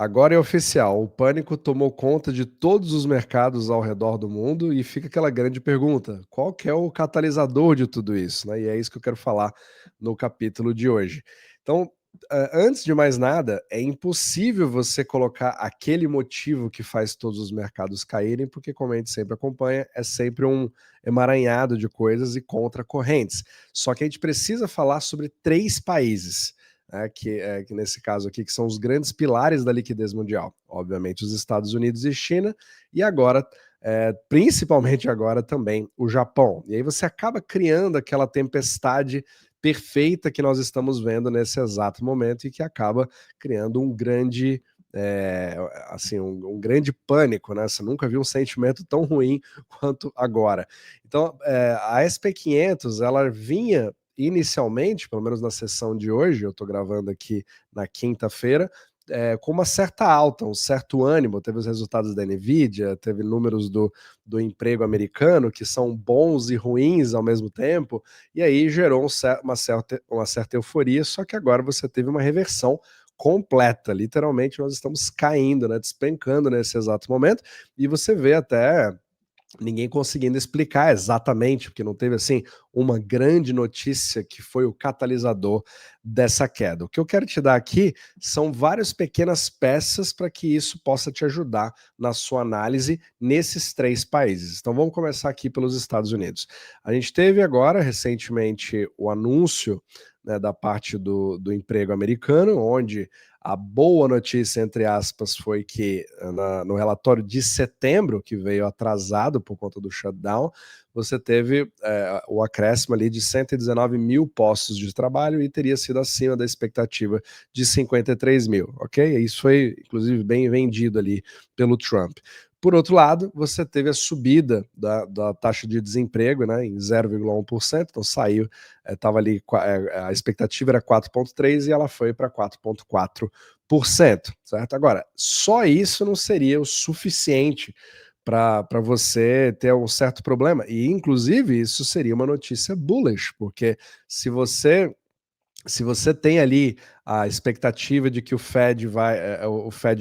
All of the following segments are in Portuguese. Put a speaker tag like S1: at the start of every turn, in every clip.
S1: Agora é oficial, o pânico tomou conta de todos os mercados ao redor do mundo e fica aquela grande pergunta: qual que é o catalisador de tudo isso, né? E é isso que eu quero falar no capítulo de hoje. Então, antes de mais nada, é impossível você colocar aquele motivo que faz todos os mercados caírem, porque, como a gente sempre acompanha, é sempre um emaranhado de coisas e contracorrentes. Só que a gente precisa falar sobre três países, que nesse caso aqui, que são os grandes pilares da liquidez mundial. Obviamente os Estados Unidos e China, e agora, principalmente agora também, o Japão. E aí você acaba criando aquela tempestade perfeita que nós estamos vendo nesse exato momento e que acaba criando um grande assim, um grande pânico, né? Você nunca viu um sentimento tão ruim quanto agora. Então, a SP500, ela vinha inicialmente, pelo menos na sessão de hoje, eu estou gravando aqui na quinta-feira, com uma certa alta, um certo ânimo. Teve os resultados da Nvidia, teve números do emprego americano que são bons e ruins ao mesmo tempo, e aí gerou uma certa euforia, só que agora você teve uma reversão completa, literalmente nós estamos caindo, né, despencando nesse exato momento, e você vê até ninguém conseguindo explicar exatamente, porque não teve assim uma grande notícia que foi o catalisador dessa queda. O que eu quero te dar aqui são várias pequenas peças para que isso possa te ajudar na sua análise nesses três países. Então vamos começar aqui pelos Estados Unidos. A gente teve agora recentemente o anúncio, né, da parte do emprego americano, onde a boa notícia, entre aspas, foi que no relatório de setembro, que veio atrasado por conta do shutdown, você teve o acréscimo ali de 119 mil postos de trabalho e teria sido acima da expectativa de 53 mil, ok? Isso foi, inclusive, bem vendido ali pelo Trump. Por outro lado, você teve a subida da taxa de desemprego, né, em 0,1%, então saiu, estava ali, a expectativa era 4,3% e ela foi para 4,4%, certo? Agora, só isso não seria o suficiente para você ter um certo problema, e inclusive isso seria uma notícia bullish, porque se você se você tem ali a expectativa de que o Fed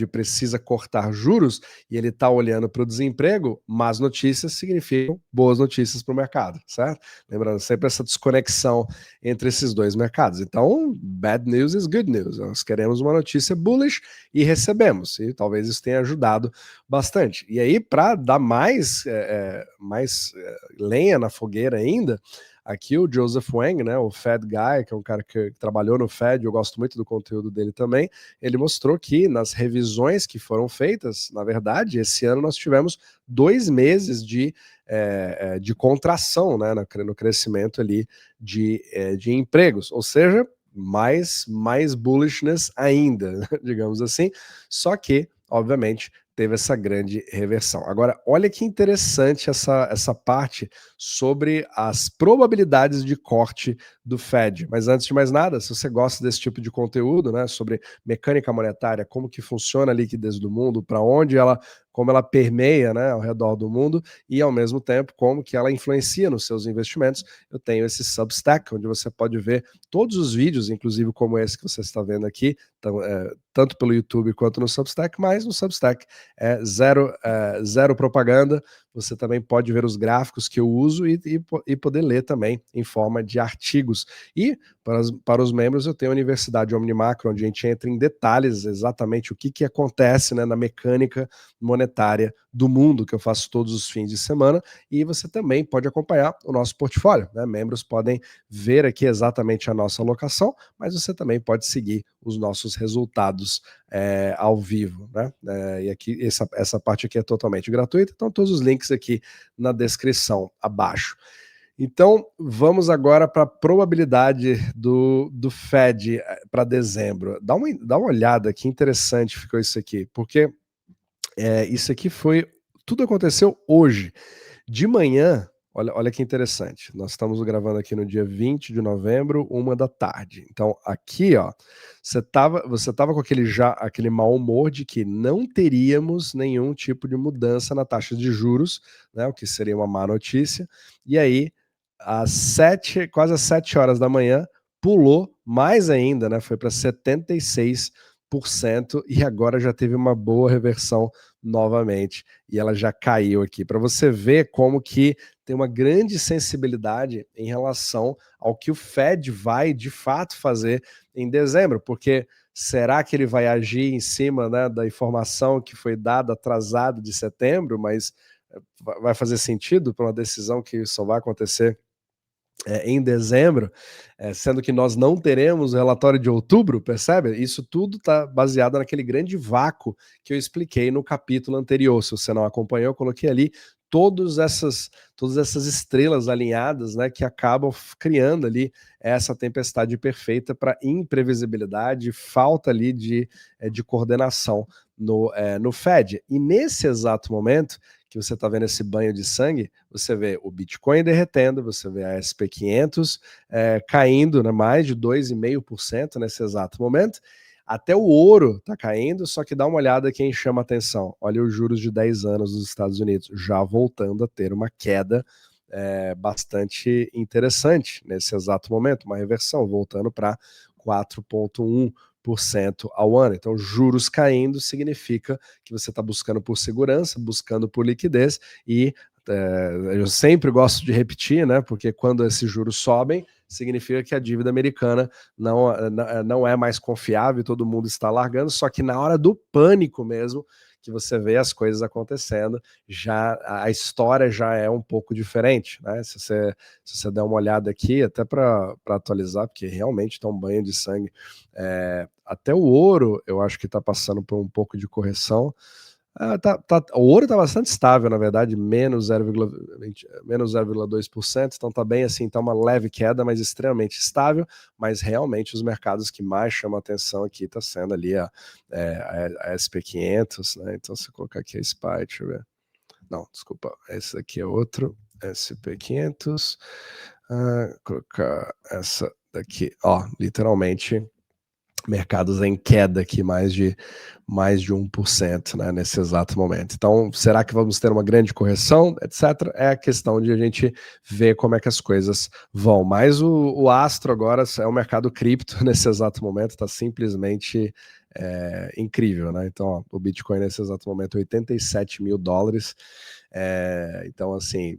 S1: precisa cortar juros e ele está olhando para o desemprego, más notícias significam boas notícias para o mercado, certo? Lembrando sempre essa desconexão entre esses dois mercados. Então, bad news is good news. Nós queremos uma notícia bullish e recebemos, e talvez isso tenha ajudado bastante. E aí, para dar mais lenha na fogueira ainda, aqui o Joseph Wang, né, o Fed Guy, que é um cara que trabalhou no Fed, eu gosto muito do conteúdo dele também, ele mostrou que nas revisões que foram feitas, na verdade, esse ano nós tivemos 2 meses de contração, né, no crescimento ali de empregos, ou seja, mais bullishness ainda, digamos assim, só que, obviamente, teve essa grande reversão. Agora, olha que interessante essa parte sobre as probabilidades de corte do Fed. Mas antes de mais nada, se você gosta desse tipo de conteúdo, né, sobre mecânica monetária, como que funciona a liquidez do mundo, para onde como ela permeia, né, ao redor do mundo e ao mesmo tempo como que ela influencia nos seus investimentos, eu tenho esse Substack onde você pode ver todos os vídeos, inclusive como esse que você está vendo aqui, tanto pelo YouTube quanto no Substack, mas no Substack zero propaganda. Você também pode ver os gráficos que eu uso e poder ler também em forma de artigos. E para os membros eu tenho a Universidade Omnimacro, onde a gente entra em detalhes exatamente o que acontece, né, na mecânica monetária do mundo, que eu faço todos os fins de semana, e você também pode acompanhar o nosso portfólio, né? Membros podem ver aqui exatamente a nossa alocação, mas você também pode seguir os nossos resultados ao vivo, né? E aqui essa parte aqui é totalmente gratuita, então todos os links aqui na descrição abaixo. Então, vamos agora para a probabilidade do Fed para dezembro. Dá uma olhada, que interessante ficou isso aqui, porque isso aqui tudo aconteceu hoje. De manhã, olha que interessante, nós estamos gravando aqui no dia 20 de novembro, 1 da tarde. Então, aqui, ó, você tava com aquele mau humor de que não teríamos nenhum tipo de mudança na taxa de juros, né, o que seria uma má notícia. E aí, quase às 7 horas da manhã, pulou mais ainda, né, foi para 76 e agora já teve uma boa reversão novamente e ela já caiu aqui, para você ver como que tem uma grande sensibilidade em relação ao que o Fed vai de fato fazer em dezembro, porque será que ele vai agir em cima, né, da informação que foi dada atrasada de setembro, mas vai fazer sentido para uma decisão que só vai acontecer em dezembro, sendo que nós não teremos o relatório de outubro, percebe? Isso tudo está baseado naquele grande vácuo que eu expliquei no capítulo anterior. Se você não acompanhou, eu coloquei ali todas essas estrelas alinhadas, né, que acabam criando ali essa tempestade perfeita para imprevisibilidade, falta ali de coordenação no Fed. E nesse exato momento que você está vendo esse banho de sangue, você vê o Bitcoin derretendo, você vê a SP500 caindo, né, mais de 2,5% nesse exato momento. Até o ouro está caindo, só que dá uma olhada quem chama atenção. Olha os juros de 10 anos dos Estados Unidos, já voltando a ter uma queda bastante interessante nesse exato momento, uma reversão, voltando para 4,1% ao ano. Então, juros caindo significa que você está buscando por segurança, buscando por liquidez e eu sempre gosto de repetir, né? Porque quando esses juros sobem, significa que a dívida americana não é mais confiável, todo mundo está largando, só que na hora do pânico mesmo, que você vê as coisas acontecendo, já a história já é um pouco diferente, né? Se você der uma olhada aqui, até para atualizar, porque realmente está um banho de sangue. Até o ouro, eu acho que está passando por um pouco de correção. O ouro está bastante estável, na verdade, menos 0,2%, então está bem assim, está uma leve queda, mas extremamente estável, mas realmente os mercados que mais chamam a atenção aqui está sendo ali a SP500, né? Então se eu colocar aqui a SPY, deixa eu ver. Não, desculpa, esse aqui é outro, SP500, colocar essa daqui, ó, literalmente mercados em queda aqui, mais de 1%, né, nesse exato momento. Então, será que vamos ter uma grande correção, etc? É a questão de a gente ver como é que as coisas vão. Mas o astro agora é o mercado cripto nesse exato momento, está simplesmente incrível, né? Então, ó, o Bitcoin nesse exato momento, $87 mil. Então, assim,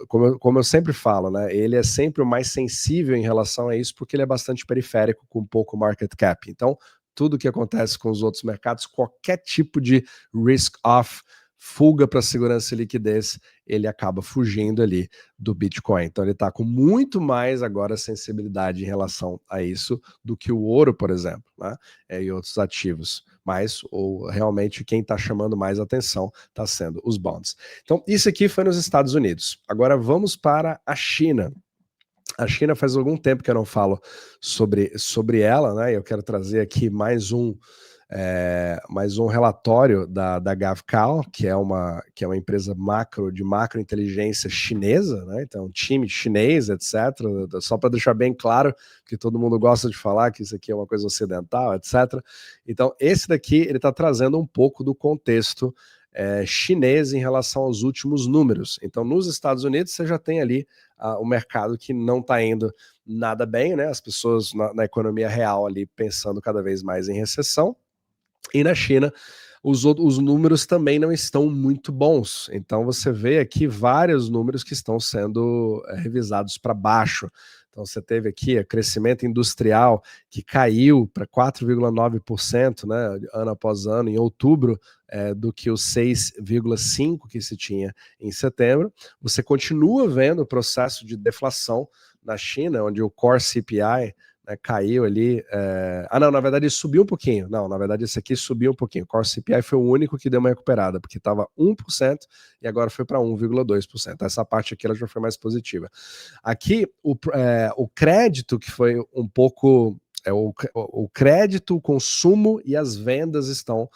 S1: como eu sempre falo, né? Ele é sempre o mais sensível em relação a isso, porque ele é bastante periférico, com pouco market cap. Então, tudo que acontece com os outros mercados, qualquer tipo de risk-off, fuga para segurança e liquidez, ele acaba fugindo ali do Bitcoin. Então ele está com muito mais agora sensibilidade em relação a isso do que o ouro, por exemplo, né? E outros ativos. Mas realmente quem está chamando mais atenção está sendo os bonds. Então isso aqui foi nos Estados Unidos. Agora vamos para a China. A China faz algum tempo que eu não falo sobre ela, né? Eu quero trazer aqui mais um relatório da GavCal, que é uma empresa de macro inteligência chinesa, né? Então, um time chinês, etc. Só para deixar bem claro, que todo mundo gosta de falar que isso aqui é uma coisa ocidental, etc. Então, esse daqui ele está trazendo um pouco do contexto chinês em relação aos últimos números. Então, nos Estados Unidos, você já tem ali o mercado que não está indo nada bem, né? As pessoas na economia real ali pensando cada vez mais em recessão. E na China, os números também não estão muito bons. Então você vê aqui vários números que estão sendo revisados para baixo. Então você teve aqui o crescimento industrial que caiu para 4,9%, né, ano após ano, em outubro, do que os 6,5% que se tinha em setembro. Você continua vendo o processo de deflação na China, onde o Core CPI caiu ali. Não, na verdade subiu um pouquinho. Não, na verdade esse aqui subiu um pouquinho. O Core CPI foi o único que deu uma recuperada, porque estava 1% e agora foi para 1,2%. Essa parte aqui ela já foi mais positiva. Aqui, o crédito que foi um pouco... o crédito, o consumo e as vendas estão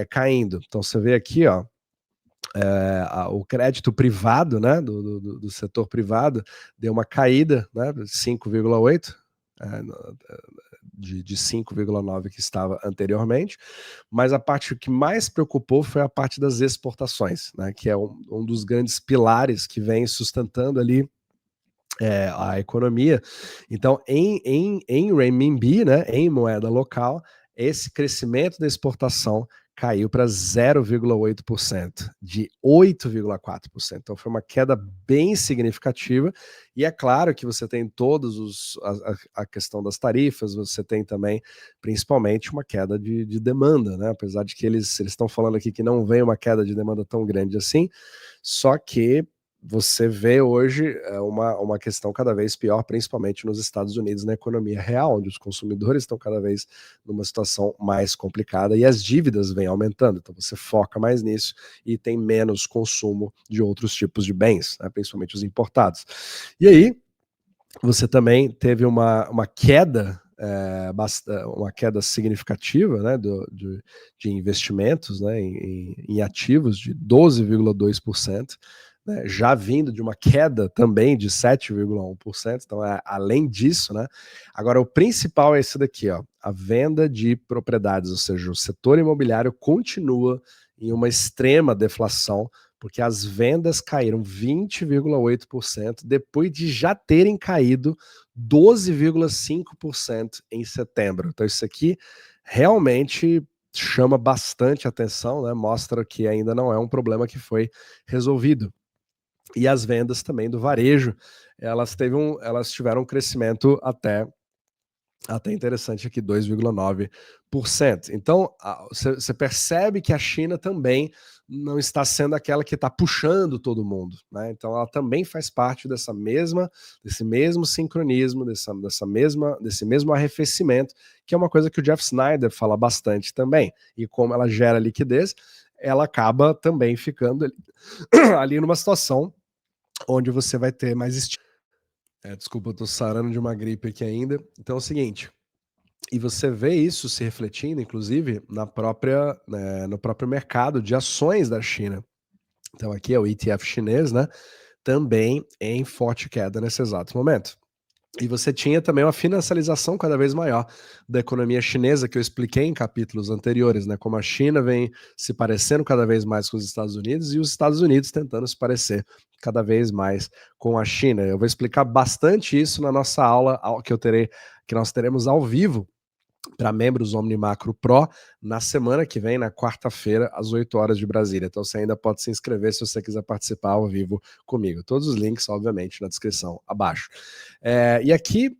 S1: caindo. Então você vê aqui, ó, o crédito privado, né, do setor privado, deu uma caída, né, 5,8%, de 5,9 que estava anteriormente, mas a parte que mais preocupou foi a parte das exportações, né, que é um dos grandes pilares que vem sustentando ali a economia. Então, em renminbi, né, em moeda local, esse crescimento da exportação caiu para 0,8%, de 8,4%. Então foi uma queda bem significativa, e é claro que você tem todos a questão das tarifas, você tem também, principalmente, uma queda de demanda, né? Apesar de que eles estão falando aqui que não vem uma queda de demanda tão grande assim, só que você vê hoje uma questão cada vez pior, principalmente nos Estados Unidos, na economia real, onde os consumidores estão cada vez numa situação mais complicada e as dívidas vêm aumentando. Então você foca mais nisso e tem menos consumo de outros tipos de bens, né, principalmente os importados. E aí, você também teve uma queda, uma queda significativa, né, de investimentos, né, em ativos de 12,2%, né, já vindo de uma queda também de 7,1%. Então, além disso, né, agora o principal é esse daqui, ó, a venda de propriedades, ou seja, o setor imobiliário continua em uma extrema deflação, porque as vendas caíram 20,8% depois de já terem caído 12,5% em setembro. Então isso aqui realmente chama bastante atenção, né? Mostra que ainda não é um problema que foi resolvido. E as vendas também do varejo, elas tiveram um crescimento até interessante aqui, 2,9%. Então, você percebe que a China também não está sendo aquela que está puxando todo mundo, né? Então, ela também faz parte desse mesmo sincronismo, desse mesmo arrefecimento, que é uma coisa que o Jeff Snyder fala bastante também. E como ela gera liquidez, ela acaba também ficando ali numa situação onde você vai ter mais desculpa, eu tô sarando de uma gripe aqui ainda. Então é o seguinte, e você vê isso se refletindo, inclusive, no próprio mercado de ações da China. Então aqui é o ETF chinês, né? Também em forte queda nesse exato momento. E você tinha também uma financiarização cada vez maior da economia chinesa, que eu expliquei em capítulos anteriores, né? Como a China vem se parecendo cada vez mais com os Estados Unidos e os Estados Unidos tentando se parecer cada vez mais com a China. Eu vou explicar bastante isso na nossa aula que nós teremos ao vivo para membros Omnimacro Pro na semana que vem, na quarta-feira, às 8 horas de Brasília. Então você ainda pode se inscrever se você quiser participar ao vivo comigo. Todos os links, obviamente, na descrição abaixo. E aqui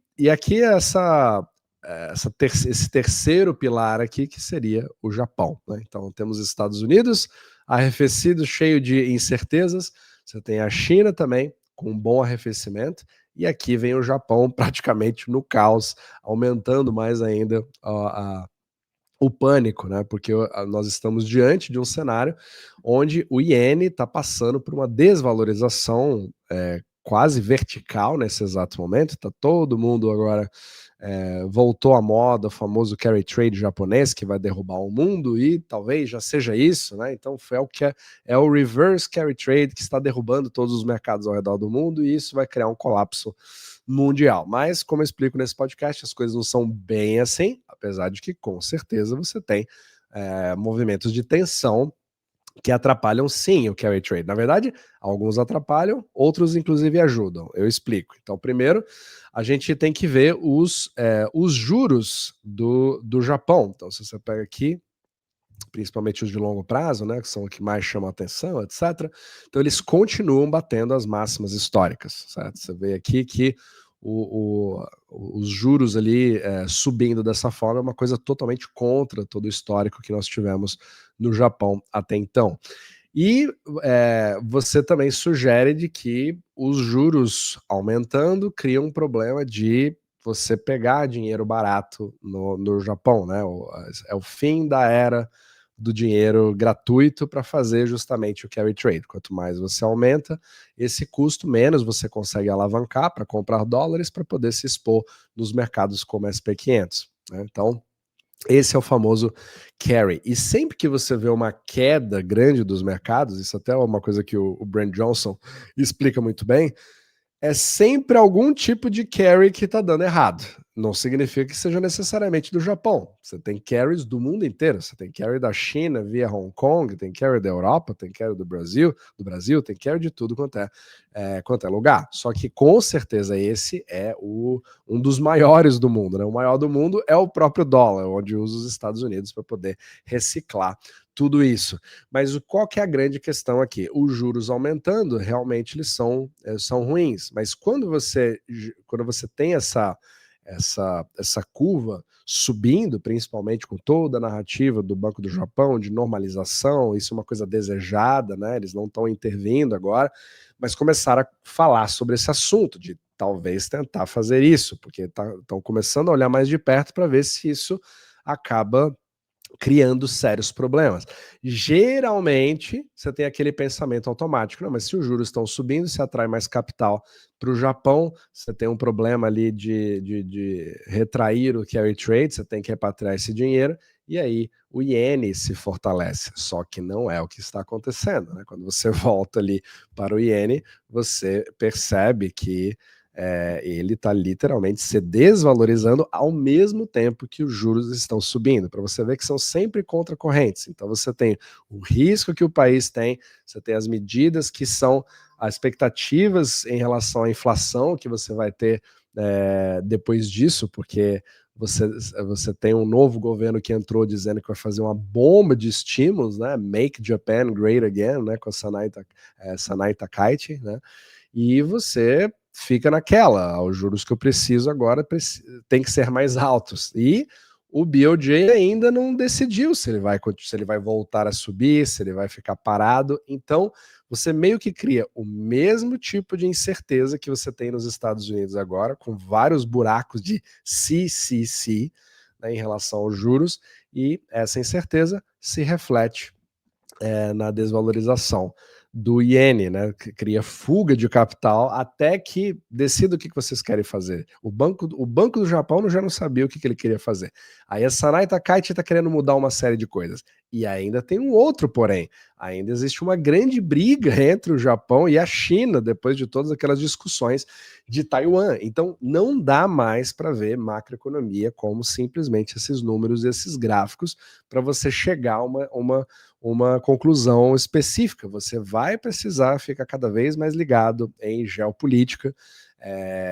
S1: esse terceiro pilar aqui, que seria o Japão, né? Então temos Estados Unidos arrefecido, cheio de incertezas. Você tem a China também, com um bom arrefecimento, e aqui vem o Japão praticamente no caos, aumentando mais ainda o pânico, né? Porque nós estamos diante de um cenário onde o iene está passando por uma desvalorização quase vertical nesse exato momento. Está todo mundo agora voltou à moda o famoso carry trade japonês, que vai derrubar o mundo, e talvez já seja isso, né? Então foi o que é o reverse carry trade que está derrubando todos os mercados ao redor do mundo, e isso vai criar um colapso mundial. Mas, como eu explico nesse podcast, as coisas não são bem assim, apesar de que, com certeza, você tem movimentos de tensão que atrapalham sim o carry trade. Na verdade, alguns atrapalham, outros inclusive ajudam. Eu explico. Então, primeiro, a gente tem que ver os juros do Japão. Então, se você pega aqui, principalmente os de longo prazo, né, que são os que mais chamam a atenção, etc. Então, eles continuam batendo as máximas históricas, certo? Você vê aqui que os juros ali subindo dessa forma é uma coisa totalmente contra todo o histórico que nós tivemos no Japão até então. E você também sugere de que os juros aumentando criam um problema de você pegar dinheiro barato no Japão, né? É o fim da era do dinheiro gratuito para fazer justamente o carry trade. Quanto mais você aumenta esse custo, menos você consegue alavancar para comprar dólares para poder se expor nos mercados como SP500, né? Então, esse é o famoso carry. E sempre que você vê uma queda grande dos mercados, isso até é uma coisa que o Brent Johnson explica muito bem, é sempre algum tipo de carry que está dando errado. Não significa que seja necessariamente do Japão. Você tem carries do mundo inteiro. Você tem carry da China via Hong Kong, tem carry da Europa, tem carry do Brasil, tem carry de tudo quanto é lugar. Só que com certeza esse é um dos maiores do mundo, né? O maior do mundo é o próprio dólar, onde usa os Estados Unidos para poder reciclar tudo isso. Mas qual que é a grande questão aqui? Os juros aumentando, realmente eles são ruins. Mas quando você tem essa curva subindo, principalmente com toda a narrativa do Banco do Japão de normalização, isso é uma coisa desejada, né? Eles não estão intervindo agora, mas começaram a falar sobre esse assunto de talvez tentar fazer isso, porque estão começando a olhar mais de perto para ver se isso acaba criando sérios problemas. Geralmente, você tem aquele pensamento automático, não, mas se os juros estão subindo, você atrai mais capital para o Japão, você tem um problema ali de retrair o carry trade, você tem que repatriar esse dinheiro, e aí o iene se fortalece. Só que não é o que está acontecendo, né? Quando você volta ali para o iene, você percebe que ele está literalmente se desvalorizando ao mesmo tempo que os juros estão subindo, para você ver que são sempre contracorrentes. Então você tem o risco que o país tem, você tem as medidas que são as expectativas em relação à inflação que você vai ter depois disso, porque você tem um novo governo que entrou dizendo que vai fazer uma bomba de estímulos, né? Make Japan Great Again, né? Com a Sanai Takaichi, né? E você fica naquela, os juros que eu preciso agora tem que ser mais altos. E o BOJ ainda não decidiu se ele vai voltar a subir, se ele vai ficar parado. Então, você meio que cria o mesmo tipo de incerteza que você tem nos Estados Unidos agora, com vários buracos de CCC, né, em relação aos juros, e essa incerteza se reflete na desvalorização do iene, né, que cria fuga de capital até que decida o que vocês querem fazer. O banco do Japão já não sabia o que ele queria fazer. Aí a Sanai Takaichi está querendo mudar uma série de coisas. E ainda tem um outro porém. Ainda existe uma grande briga entre o Japão e a China, depois de todas aquelas discussões de Taiwan. Então não dá mais para ver macroeconomia como simplesmente esses números, esses gráficos, para você chegar a uma conclusão específica. Você vai precisar ficar cada vez mais ligado em geopolítica,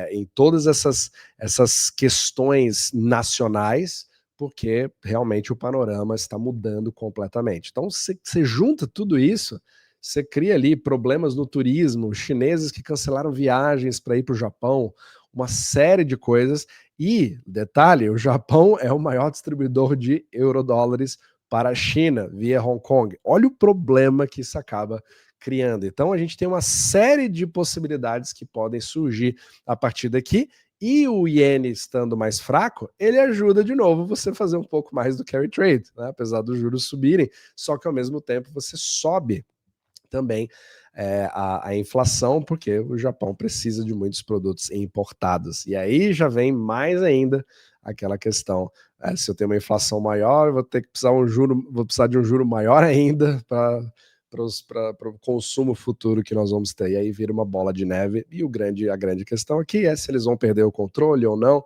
S1: em todas essas questões nacionais, porque realmente o panorama está mudando completamente. Então, você junta tudo isso, você cria ali problemas no turismo, chineses que cancelaram viagens para ir para o Japão, uma série de coisas. E, detalhe, o Japão é o maior distribuidor de eurodólares para a China via Hong Kong. Olha o problema que isso acaba criando. Então a gente tem uma série de possibilidades que podem surgir a partir daqui, e o iene estando mais fraco, ele ajuda de novo você a fazer um pouco mais do carry trade, né? Apesar dos juros subirem, só que ao mesmo tempo você sobe também a inflação, porque o Japão precisa de muitos produtos importados. E aí já vem mais ainda aquela questão: se eu tenho uma inflação maior, eu vou precisar de um juro maior ainda para o consumo futuro que nós vamos ter. E aí vira uma bola de neve. E a grande questão aqui é se eles vão perder o controle ou não.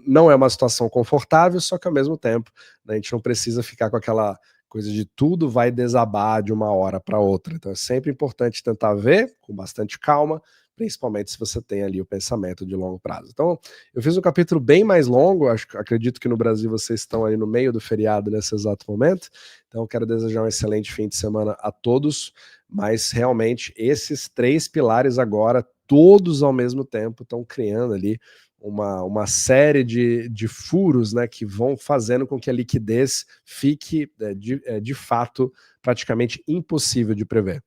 S1: Não é uma situação confortável, só que ao mesmo tempo, né, a gente não precisa ficar com aquela coisa de tudo vai desabar de uma hora para outra. Então é sempre importante tentar ver com bastante calma, principalmente se você tem ali o pensamento de longo prazo. Então, eu fiz um capítulo bem mais longo, acredito que no Brasil vocês estão ali no meio do feriado nesse exato momento, então quero desejar um excelente fim de semana a todos, mas realmente esses três pilares agora, todos ao mesmo tempo, estão criando ali uma série de furos, né, que vão fazendo com que a liquidez fique de fato praticamente impossível de prever.